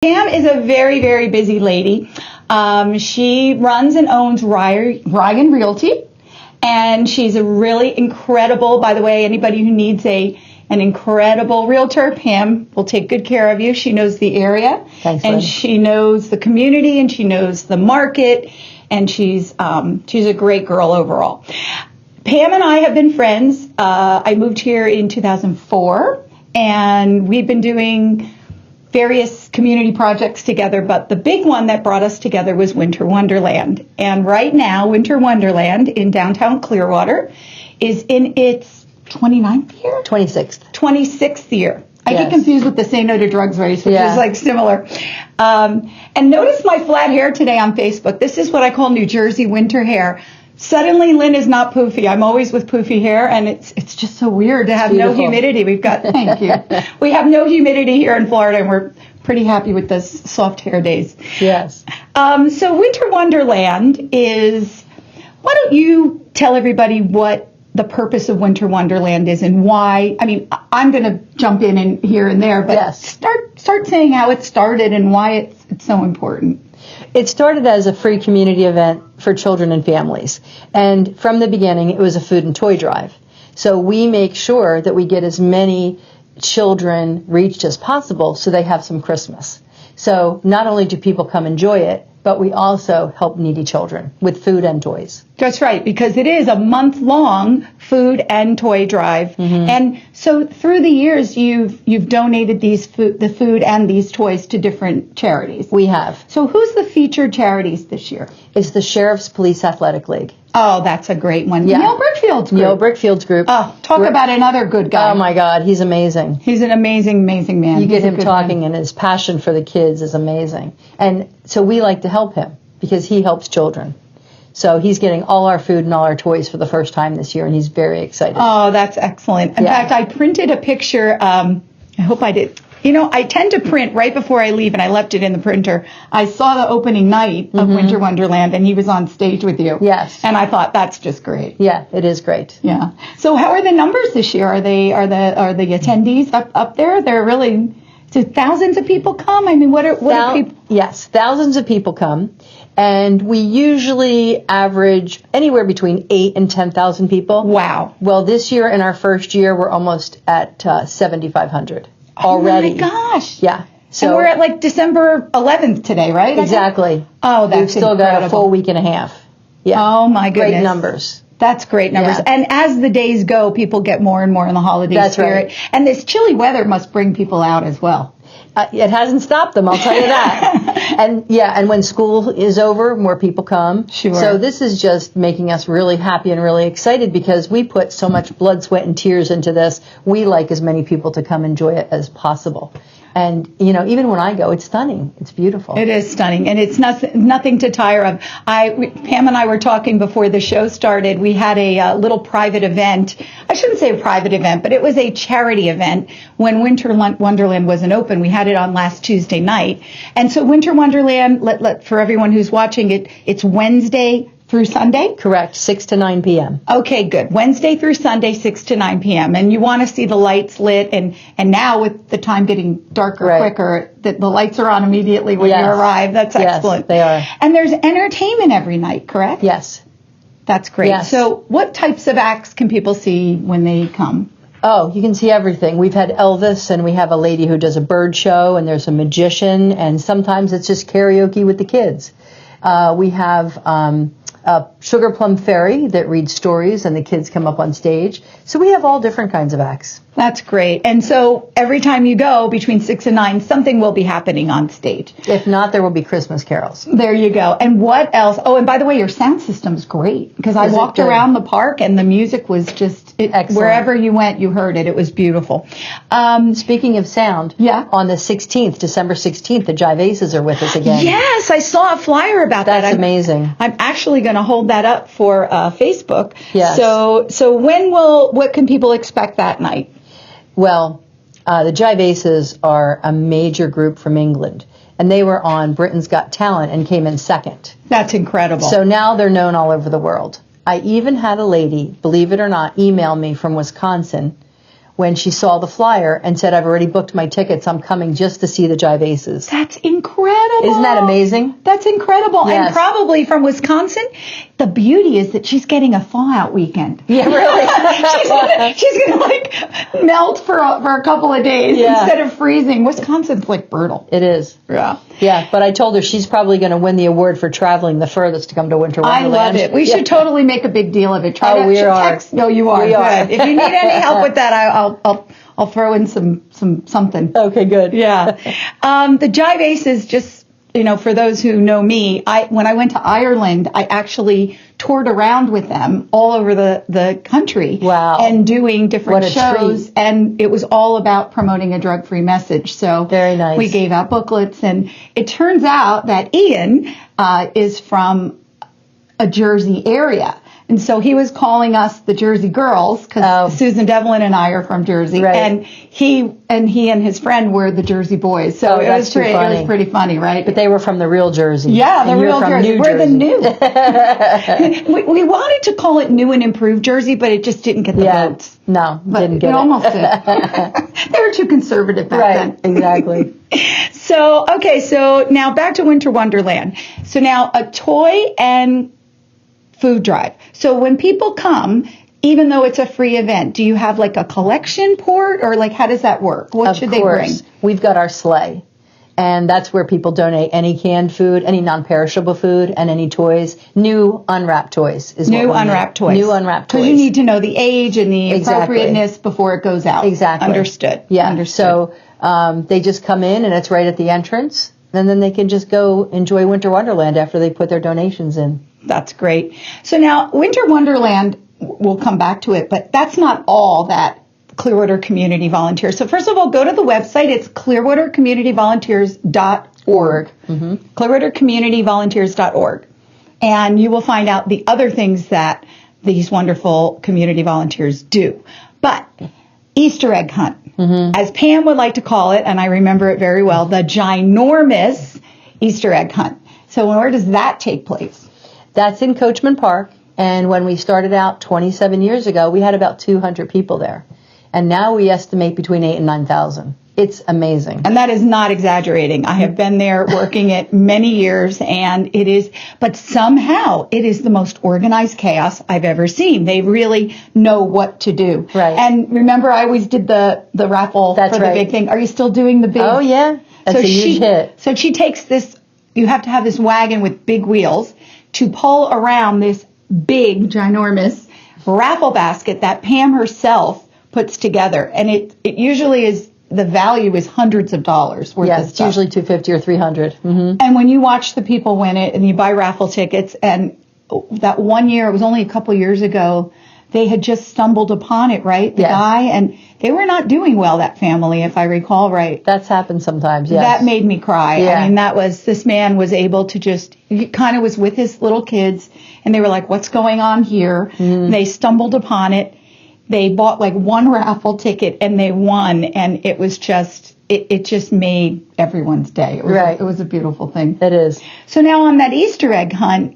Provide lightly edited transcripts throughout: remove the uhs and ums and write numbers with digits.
Pam is a very, very busy lady. She runs and owns Ryan Realty, and she's a really incredible, by the way, anybody who needs an incredible realtor, Pam will take good care of you. She knows the area, Thanks, and Lynn. she knows the community, and she knows the market, and she's a great girl overall. Pam and I have been friends. I moved here in 2004, and we've been doing various community projects together, but the big one that brought us together was Winter Wonderland. And right now, Winter Wonderland in downtown Clearwater is in its 29th year? 26th. 26th year. I Yes. get confused with the Say No to Drugs race, which Yeah. is like similar. And notice my flat hair today on Facebook. This is what I call New Jersey winter hair. Suddenly, Lynn is not poofy. I'm always with poofy hair, and it's just so weird to have no Beautiful. humidity. Thank you. We have no humidity here in Florida, and we're pretty happy with those soft hair days. Yes. So Winter Wonderland is, why don't you tell everybody what the purpose of Winter Wonderland is and why? I mean, I'm going to jump in and here and there, but Yes. start saying how it started and why it's so important. It started as a free community event for children and families. And from the beginning, it was a food and toy drive. So we make sure that we get as many children reached as possible so they have some Christmas. So not only do people come enjoy it, but we also help needy children with food and toys. That's right, because it is a month-long food and toy drive. Mm-hmm. And so through the years, you've donated the food and these toys to different charities. We have. So who's the featured charities this year? It's the Sheriff's Police Athletic League. Oh, that's a great one. Yeah. Neil Brickfield's group. Neil Brickfield's group. Oh, talk about another good guy. Oh my God, he's amazing. He's an amazing, amazing man. You He's get a him good talking, man. and his passion for the kids is amazing. And so we like to help him because he helps children. So he's getting all our food and all our toys for the first time this year, and he's very excited. Oh, that's excellent. In Yeah. fact, I printed a picture. I hope I did. You know, I tend to print right before I leave, and I left it in the printer. I saw the opening night of Winter Wonderland, and he was on stage with you. Yes. And I thought, that's just great. Yeah, it is great. Yeah. So how are the numbers this year? Are the attendees up there? They're really, do thousands of people come? I mean, what are people? Yes, thousands of people come, and we usually average anywhere between 8,000 and 10,000 people. Wow. Well, this year, in our first year, we're almost at 7,500 already. Oh my gosh. Yeah. So And we're at like December 11th today, right? exactly. Oh, that's We've still got a incredible. full week and a half. Yeah. Oh my goodness. Great numbers. That's great numbers. Yeah. And as the days go, people get more and more in the holiday That's spirit. right. And this chilly weather must bring people out as well. It hasn't stopped them, I'll tell you that. And when school is over, more people come. Sure. So this is just making us really happy and really excited because we put so much blood, sweat, and tears into this. We like as many people to come enjoy it as possible. And, you know, even when I go, it's stunning. It's beautiful. It is stunning, and it's nothing to tire of. Pam and I were talking before the show started. We had a little private event. I shouldn't say a private event, but it was a charity event when Winter Wonderland wasn't open. We had it on last Tuesday night. And so Winter Wonderland, for everyone who's watching it, it's Wednesday through Sunday? Correct. 6 to 9 p.m. Okay, good. Wednesday through Sunday, 6 to 9 p.m. And you want to see the lights lit. And now with the time getting darker Right. quicker, the lights are on immediately when Yes. you arrive. That's Yes, excellent. they are. And there's entertainment every night, correct? Yes. That's great. Yes. So what types of acts can people see when they come? Oh, you can see everything. We've had Elvis, and we have a lady who does a bird show, and there's a magician, and sometimes it's just karaoke with the kids. We have a Sugar Plum Fairy that reads stories, and the kids come up on stage. So we have all different kinds of acts. That's great. And so every time you go between 6 and 9, something will be happening on stage. If not, there will be Christmas carols. There you go. And what else? Oh, and by the way, your sound system's great because I Is it walked good? around the park and the music was just, Excellent. wherever you went, you heard it. It was beautiful. Speaking of sound, Yeah. on the 16th, December 16th, the Jive Aces are with us again. Yes, I saw a flyer about that. That's amazing. I'm actually going to hold that up for Facebook. Yes. So what can people expect that night? Well, the Jive Aces are a major group from England, and they were on Britain's Got Talent and came in second. That's incredible. So now they're known all over the world. I even had a lady, believe it or not, email me from Wisconsin when she saw the flyer and said, I've already booked my tickets. I'm coming just to see the Jive Aces. That's incredible. Isn't that amazing? That's incredible. Yes. And probably from Wisconsin, the beauty is that she's getting a thaw-out weekend. Yeah, really. she's gonna like melt for a couple of days instead of freezing. Wisconsin's like brutal. It is. Yeah. Yeah, but I told her she's probably going to win the award for traveling the furthest to come to Winter Wonderland. I love it. We should totally make a big deal of it. We are. Text. No, you are. We are. Good. If you need any help with that, I'll throw in something. Okay, good. Yeah. The Jive Aces, just, for those who know me, when I went to Ireland, I actually toured around with them all over the country. Wow. And doing different What a shows. treat. And it was all about promoting a drug-free message. So very nice. We gave out booklets. And it turns out that Ian is from a Jersey area. And so he was calling us the Jersey Girls because Susan Devlin and I are from Jersey, right. and he and his friend were the Jersey Boys. So it was pretty funny, right? But they were from the real Jersey. Yeah, and the you're real from Jersey. New We're Jersey. the new. we wanted to call it New and Improved Jersey, but it just didn't get the votes. No, But didn't get it almost did. They were too conservative back then. Exactly. So now back to Winter Wonderland. So now a toy and food drive. So when people come, even though it's a free event, do you have like a collection port or like how does that work? What should they bring? We've got our sleigh. And that's where people donate any canned food, any non-perishable food, and any toys. New unwrapped toys is what we need. New unwrapped toys. Because you need to know the age and the appropriateness before it goes out. Exactly. Understood. Yeah. Understood. So they just come in and it's right at the entrance. And then they can just go enjoy Winter Wonderland after they put their donations in. That's great. So now Winter Wonderland, we'll come back to it, but that's not all that Clearwater Community Volunteers. So first of all, go to the website. It's clearwatercommunityvolunteers.org. Mm-hmm. clearwatercommunityvolunteers.org. And you will find out the other things that these wonderful community volunteers do. But Easter egg hunt, as Pam would like to call it, and I remember it very well, the ginormous Easter egg hunt. So where does that take place? That's in Coachman Park. And when we started out 27 years ago, we had about 200 people there. And now we estimate between 8,000 and 9,000. It's amazing. And that is not exaggerating. I have been there working it many years, and it is, but somehow it is the most organized chaos I've ever seen. They really know what to do. Right. And remember, I always did the raffle for the big thing. Are you still doing the big? Oh, yeah. That's a huge hit. So she takes this, you have to have this wagon with big wheels to pull around this big, ginormous raffle basket that Pam herself puts together. And it usually is, the value is hundreds of dollars worth of stuff. It's usually $250 or $300. Mm-hmm. And when you watch the people win it and you buy raffle tickets, and that one year, it was only a couple years ago, they had just stumbled upon it, right? The guy, and they were not doing well, that family, if I recall right. That's happened sometimes, yes. That made me cry. Yeah. I mean, this man was able to he kind of was with his little kids, and they were like, what's going on here? Mm. They stumbled upon it. They bought like one raffle ticket and they won, and it was just, it just made everyone's day. It was a beautiful thing. It is. So now on that Easter egg hunt,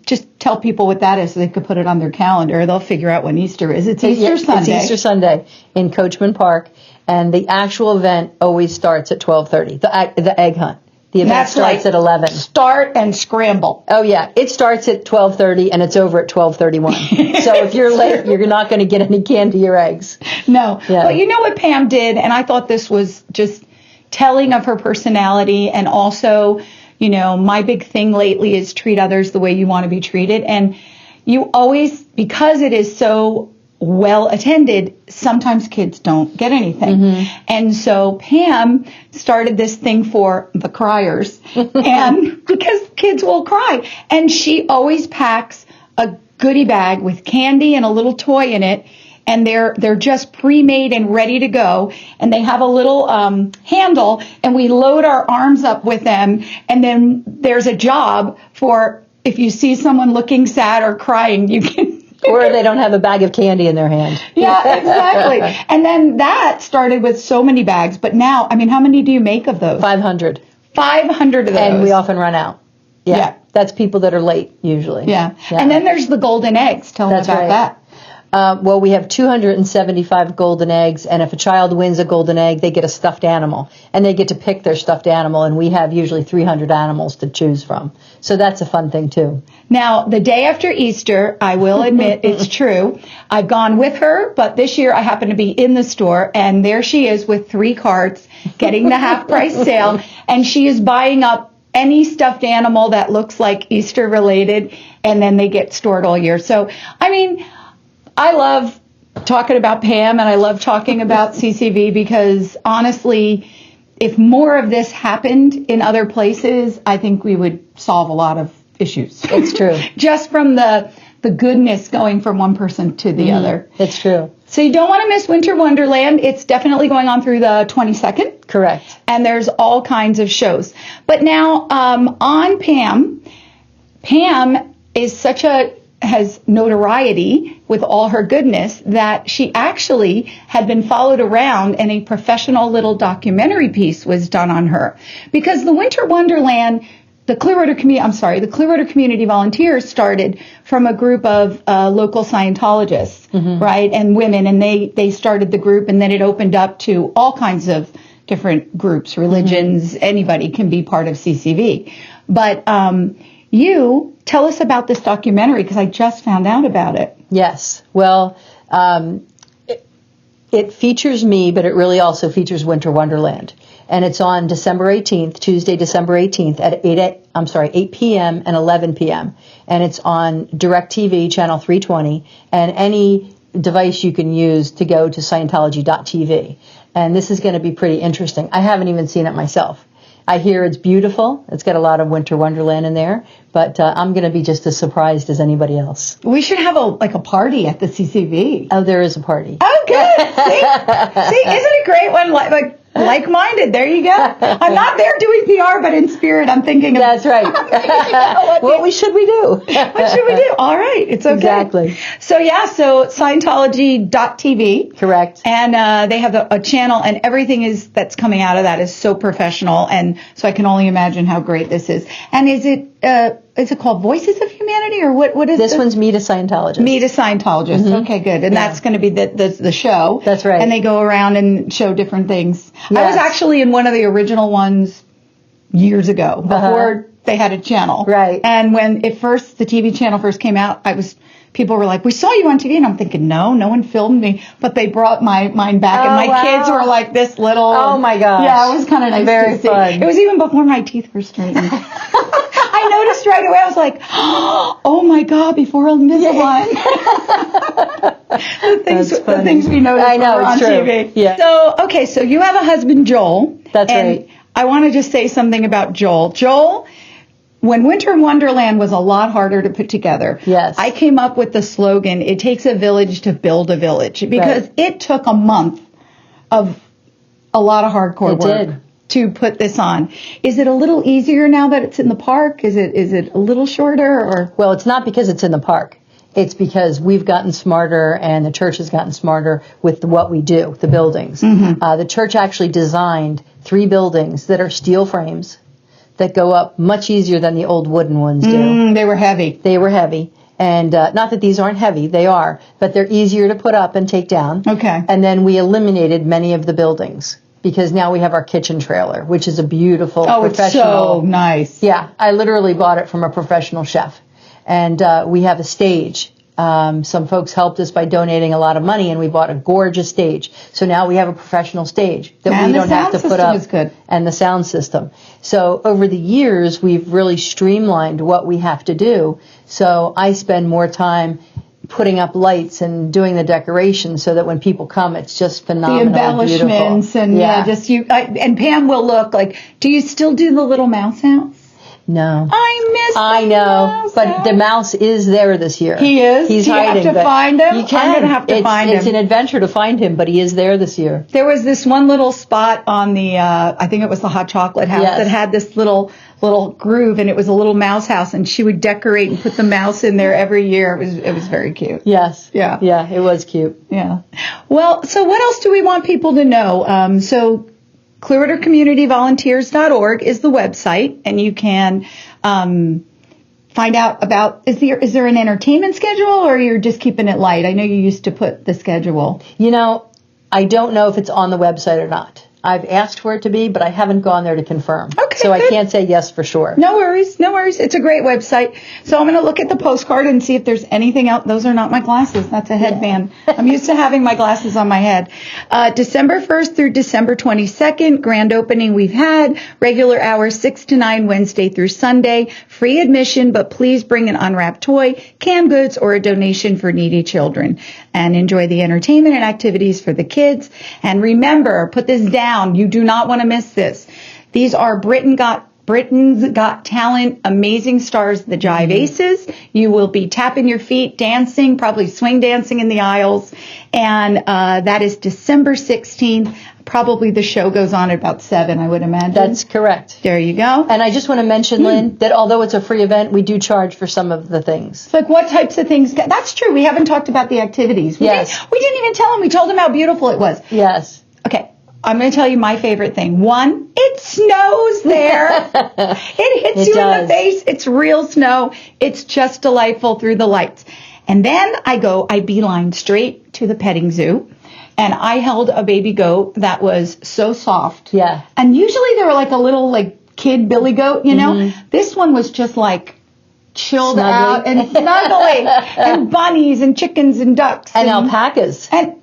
just tell people what that is so they could put it on their calendar. They'll figure out when Easter is. It's Easter Sunday. It's Easter Sunday in Coachman Park, and the actual event always starts at 12:30. The egg hunt. The event starts at 11. Start and scramble. Oh, yeah. It starts at 12:30 and it's over at 12:31. So if you're late, you're not going to get any candy or eggs. No. Yeah. But you know what Pam did? And I thought this was just telling of her personality. And also, my big thing lately is treat others the way you want to be treated. And you always, because it is so well attended, sometimes kids don't get anything. Mm-hmm. And so Pam started this thing for the criers, and because kids will cry, and she always packs a goodie bag with candy and a little toy in it, and they're just pre-made and ready to go, and they have a little handle, and we load our arms up with them, and then there's a job for if you see someone looking sad or crying, you can or they don't have a bag of candy in their hand. Yeah, exactly. And then that started with so many bags. But now, I mean, how many do you make of those? 500 of those. And we often run out. Yeah. That's people that are late, usually. Yeah. And then there's the golden eggs. Tell them about that. Well, we have 275 golden eggs, and if a child wins a golden egg, they get a stuffed animal, and they get to pick their stuffed animal, and we have usually 300 animals to choose from. So that's a fun thing, too. Now, the day after Easter, I will admit it's true. I've gone with her, but this year I happen to be in the store, and there she is with 3 carts getting the half-price sale, and she is buying up any stuffed animal that looks like Easter related, and then they get stored all year. So, I mean, I love talking about Pam, and I love talking about CCV because, honestly, if more of this happened in other places, I think we would solve a lot of issues. It's true. Just from the goodness going from one person to the other. It's true. So you don't want to miss Winter Wonderland. It's definitely going on through the 22nd. Correct. And there's all kinds of shows. But now on Pam is has notoriety with all her goodness that she actually had been followed around and a professional little documentary piece was done on her. Because the Winter Wonderland, the Clearwater Community Volunteers started from a group of local Scientologists, right, and women, and they started the group, and then it opened up to all kinds of different groups, religions, anybody can be part of CCV. But you tell us about this documentary because I just found out about it. Yes. Well, it features me, but it really also features Winter Wonderland. And it's on December 18th, Tuesday, December 18th at 8 p.m. and 11 p.m. And it's on DirecTV, channel 320, and any device you can use to go to Scientology.tv. And this is going to be pretty interesting. I haven't even seen it myself. I hear it's beautiful. It's got a lot of Winter Wonderland in there, but I'm going to be just as surprised as anybody else. We should have a party at the CCV. Oh, there is a party. Oh, good. See, isn't it great when like-minded? There you go. I'm not there doing PR, but in spirit, I'm thinking of. That's right. What should we do? What should we do? All right. It's okay. Exactly. So Scientology.tv. Correct. And they have a channel, and everything that's coming out of that is so professional, and so I can only imagine how great this is. And is it called Voices of Humanity, or what is this? One's Meet a Scientologist. Meet a Scientologist. Mm-hmm. Okay, good. And that's going to be the show. That's right. And they go around and show different things. Yes. I was actually in one of the original ones years ago, before they had a channel. Right. And when the TV channel first came out, people were like, "We saw you on TV," and I'm thinking, no one filmed me, but they brought mine back, and my kids were like this little. Oh my gosh! Yeah, it was kind of nice. Very to see. fun. It was even before my teeth were straightened. I noticed right away. I was like, "Oh my God!" Before Invisalign. the things we notice I know, on it's true. TV. Yeah. So you have a husband, Joel. That's and right. I want to just say something about Joel. Joel. When Winter Wonderland was a lot harder to put together, yes. I came up with the slogan, "It takes a village to build a village," because it took a month of a lot of hardcore work to put this on. Is it a little easier now that it's in the park? Is it a little shorter? Or? Well, it's not because it's in the park. It's because we've gotten smarter and the church has gotten smarter with what we do, the buildings. Mm-hmm. The church actually designed 3 buildings that are steel frames that go up much easier than the old wooden ones do. They were heavy. They were heavy. And not that these aren't heavy, they are, but they're easier to put up and take down. Okay. And then we eliminated many of the buildings because now we have our kitchen trailer, which is a beautiful professional. Oh, it's so nice. Yeah, I literally bought it from a professional chef. And we have a stage. Some folks helped us by donating a lot of money, and we bought a gorgeous stage. So now we have a professional stage that we don't have to put up. And the sound system is good. And the sound system. So over the years, we've really streamlined what we have to do. So I spend more time putting up lights and doing the decorations so that when people come, it's just phenomenal. The embellishments beautiful. and and Pam will look like. Do you still do the little mouse house? No. I know, but the mouse is there this year. He is? He's Do you hiding. have to find him? You can. I'm going to have to find him. It's an adventure to find him, but he is there this year. There was this one little spot on the, I think it was the Hot Chocolate House, that had this little groove, and it was a little mouse house, and she would decorate and put the mouse in there every year. It was very cute. Yes. Yeah. Yeah, it was cute. Yeah. Well, so what else do we want people to know? So ClearwaterCommunityVolunteers.org is the website, and you can find out about, is there an entertainment schedule, or you're just keeping it light? I know you used to put the schedule. I don't know if it's on the website or not. I've asked for it to be, but I haven't gone there to confirm. Okay, so good. I can't say yes for sure. No worries. It's a great website. So I'm going to look at the postcard and see if there's anything else. Those are not my glasses. That's a headband. Yeah. I'm used to having my glasses on my head. December 1st through December 22nd, grand opening we've had. Regular hours 6 to 9, Wednesday through Sunday. Free admission, but please bring an unwrapped toy, canned goods, or a donation for needy children. And enjoy the entertainment and activities for the kids. And remember, put this down. You do not want to miss this. These are Britain's Got Talent amazing stars, the Jive Aces. You will be tapping your feet, dancing, probably swing dancing in the aisles. And that is December 16th. Probably the show goes on at about 7, I would imagine. That's correct. There you go. And I just want to mention, Lynn, that although it's a free event, we do charge for some of the things. Like what types of things? That's true. We haven't talked about the activities. We didn't even tell them. We told them how beautiful it was. Yes. Okay. I'm going to tell you my favorite thing. One, it snows there. It hits you in the face. It's real snow. It's just delightful through the lights. And then I beeline straight to the petting zoo. And I held a baby goat that was so soft. Yeah. And usually they were like a little kid billy goat, you know. Mm-hmm. This one was just chilled out and snuggling. And bunnies and chickens and ducks. And alpacas. And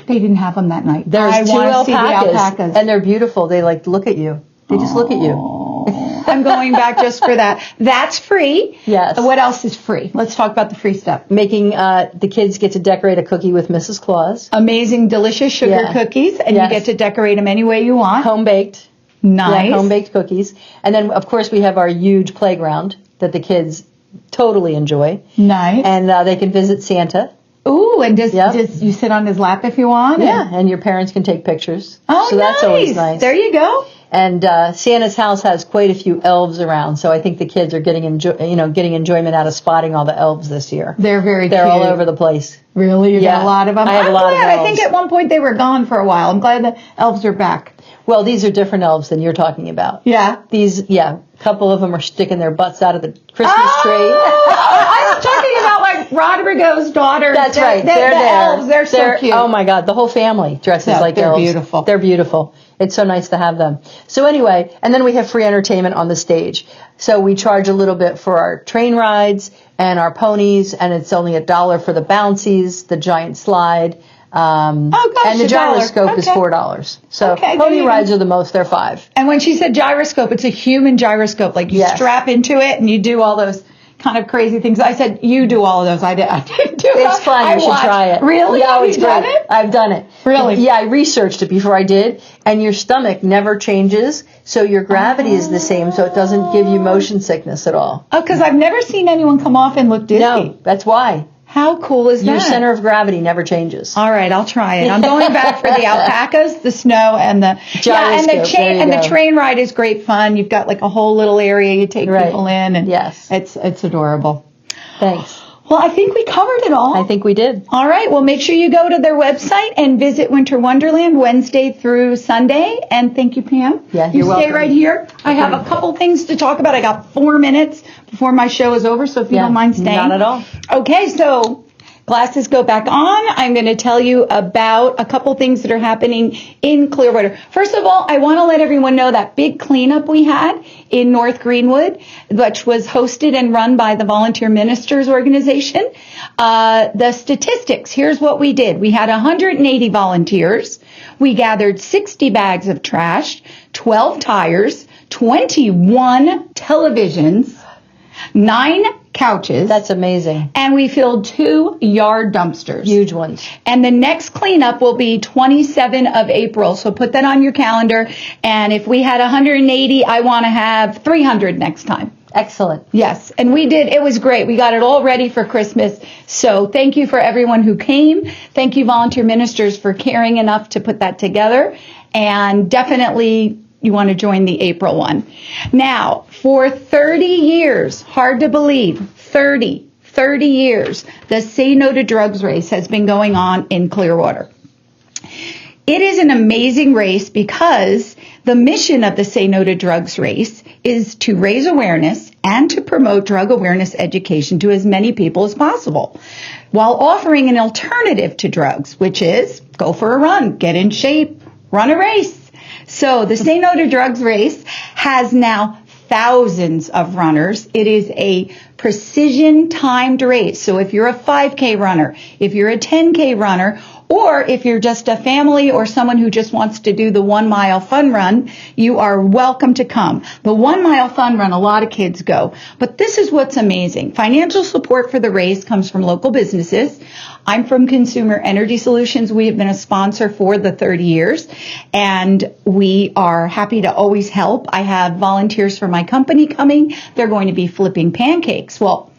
they didn't have them that night. There's 2 alpacas. And they're beautiful. They look at you. They just look at you. I'm going back just for that. That's free. Yes. What else is free? Let's talk about the free stuff. Making the kids get to decorate a cookie with Mrs. Claus. Amazing, delicious sugar cookies, and you get to decorate them any way you want. Home baked. Nice. Yeah, home baked cookies. And then, of course, we have our huge playground that the kids totally enjoy. Nice. And they can visit Santa. Ooh, and does you sit on his lap if you want? Yeah, and your parents can take pictures. Oh, so that's always nice. There you go. And Santa's house has quite a few elves around, so I think the kids are getting enjoyment out of spotting all the elves this year. They're cute. They're all over the place. Really? You got a lot of them? I have a lot of elves. I think at one point they were gone for a while. I'm glad the elves are back. Well, these are different elves than you're talking about. Yeah. A couple of them are sticking their butts out of the Christmas tree. I was talking about Rodrigo's daughters. That's right. They're the elves. They're so cute. Oh my God, the whole family dresses like they're elves. Beautiful. They're beautiful. It's so nice to have them. So anyway, and then we have free entertainment on the stage. So we charge a little bit for our train rides and our ponies, and it's only $1 for the bouncies, the giant slide. And the gyroscope is $4. So pony rides are the most, they're $5. And when she said gyroscope, it's a human gyroscope. You strap into it and you do all those kind of crazy things. I said, you do all of those. I didn't do it. It's fun. You should try it. Really? Yeah, it's great. It? I've done it. Really? Yeah, I researched it before I did. And your stomach never changes, so your gravity is the same, so it doesn't give you motion sickness at all. Oh, because I've never seen anyone come off and look dizzy. No, that's why. How cool is that? Your center of gravity never changes. All right, I'll try it. I'm going back for the alpacas, the snow, and the the train ride is great fun. You've got a whole little area you take people in, and it's adorable. Thanks. Well, I think we covered it all. I think we did. All right. Well, make sure you go to their website and visit Winter Wonderland Wednesday through Sunday. And thank you, Pam. Yeah, you're welcome. Stay right here. I have a couple things to talk about. I got 4 minutes before my show is over, so if you don't mind staying. Not at all. Okay, so glasses go back on. I'm going to tell you about a couple things that are happening in Clearwater. First of all, I want to let everyone know that big cleanup we had in North Greenwood, which was hosted and run by the Volunteer Ministers Organization. The statistics, here's what we did. We had 180 volunteers. We gathered 60 bags of trash, 12 tires, 21 televisions, 9 couches. That's amazing. And we filled 2 yard dumpsters. Huge ones. And the next cleanup will be 27 of April. So put that on your calendar. And if we had 180, I want to have 300 next time. Excellent. Yes. And we did. It was great. We got it all ready for Christmas. So thank you for everyone who came. Thank you, Volunteer Ministers, for caring enough to put that together. And definitely you want to join the April one. Now, for 30 years, hard to believe, 30 years, the Say No to Drugs race has been going on in Clearwater. It is an amazing race because The mission of the Say No to Drugs race is to raise awareness and to promote drug awareness education to as many people as possible, while offering an alternative to drugs, which is go for a run, get in shape, run a race. So the Say No to Drugs race has now thousands of runners. It is a precision timed race. So if you're a 5K runner, if you're a 10K runner, or if you're just a family or someone who just wants to do the 1 mile fun run, you are welcome to come. The 1 mile fun run, a lot of kids go. But this is what's amazing. Financial support for the race comes from local businesses. I'm from Consumer Energy Solutions. We have been a sponsor for the 30 years, and we are happy to always help. I have volunteers for my company coming. They're going to be flipping pancakes. Well,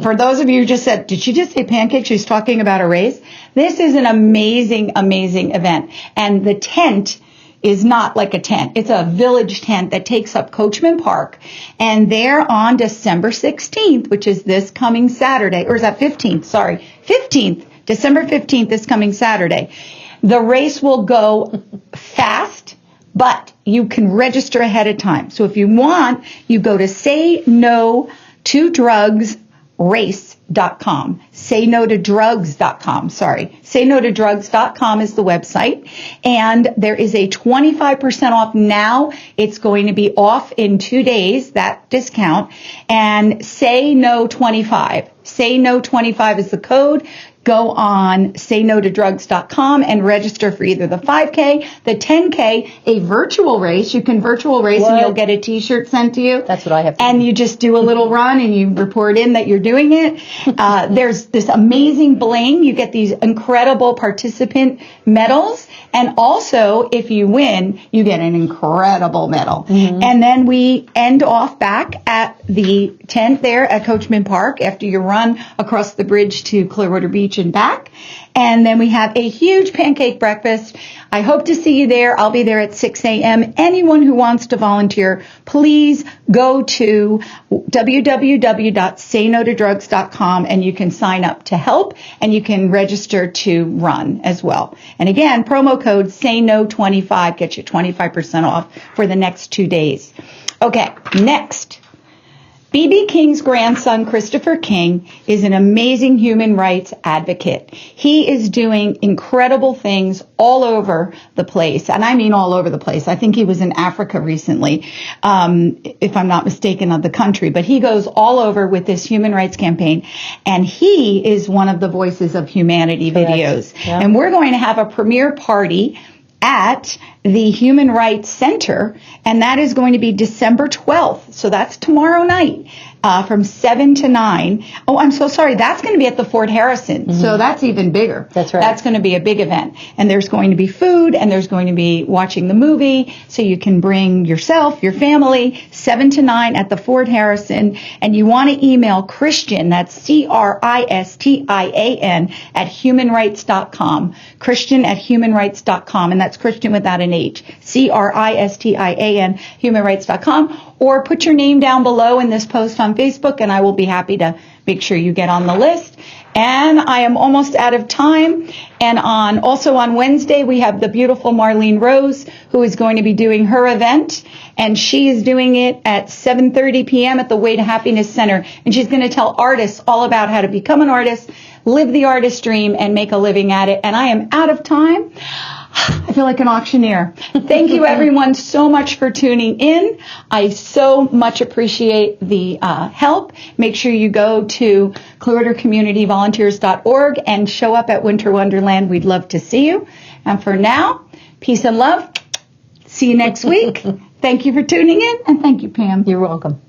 for those of you who just said, did she just say pancakes? She's talking about a race. This is an amazing, amazing event. And the tent is not like a tent. It's a village tent that takes up Coachman Park. And there on December 16th, which is this coming Saturday, or is that 15th? Sorry, 15th, December 15th, this coming Saturday. The race will go fast, but you can register ahead of time. So if you want, you go to saynotodrugsrace.com. Saynotodrugs.com. Sorry. Saynotodrugs.com is the website. And there is a 25% off now. It's going to be off in 2 days, that discount. And Say No 25. Say No 25 is the code. Go on saynotodrugs.com and register for either the 5K, the 10K, a virtual race. You can virtual race and you'll get a t-shirt sent to you. That's what I have to And do. you just do a little run and you report in that you're doing it. There's this amazing bling. You get these incredible participant medals. And also, if you win, you get an incredible medal. Mm-hmm. And then we end off back at the tent there at Coachman Park after you run across the bridge to Clearwater Beach and back. And then we have a huge pancake breakfast. I hope to see you there. I'll be there at 6 a.m. Anyone who wants to volunteer, please go to www.saynotodrugs.com and you can sign up to help and you can register to run as well. And again, promo code SAYNO25 gets you 25% off for the next 2 days. Okay, next. B.B. King's grandson, Christopher King, is an amazing human rights advocate. He is doing incredible things all over the place, and I mean all over the place. I think he was in Africa recently, if I'm not mistaken, of the country, but he goes all over with this human rights campaign, and he is one of the Voices of Humanity videos. Yeah. And we're going to have a premiere party at the Human Rights Center, and that is going to be December 12th. So that's tomorrow night from 7 to 9. Oh, I'm so sorry. That's going to be at the Fort Harrison. Mm-hmm. So that's even bigger. That's right. That's going to be a big event. And there's going to be food, and there's going to be watching the movie. So you can bring yourself, your family, 7 to 9 at the Fort Harrison. And you want to email Christian, that's Christian at humanrights.com. Christian at humanrights.com. And that's Christian without an H. Christian, humanrights.com. Or put your name down below in this post on Facebook, and I will be happy to make sure you get on the list. And I am almost out of time. And also on Wednesday, we have the beautiful Marlene Rose, who is going to be doing her event. And she is doing it at 7:30 p.m. at the Way to Happiness Center. And she's going to tell artists all about how to become an artist, live the artist dream, and make a living at it. And I am out of time. I feel like an auctioneer. Thank you, everyone, so much for tuning in. I so much appreciate the help. Make sure you go to ClearwaterCommunityVolunteers.org and show up at Winter Wonderland. We'd love to see you. And for now, peace and love. See you next week. Thank you for tuning in, and thank you, Pam. You're welcome.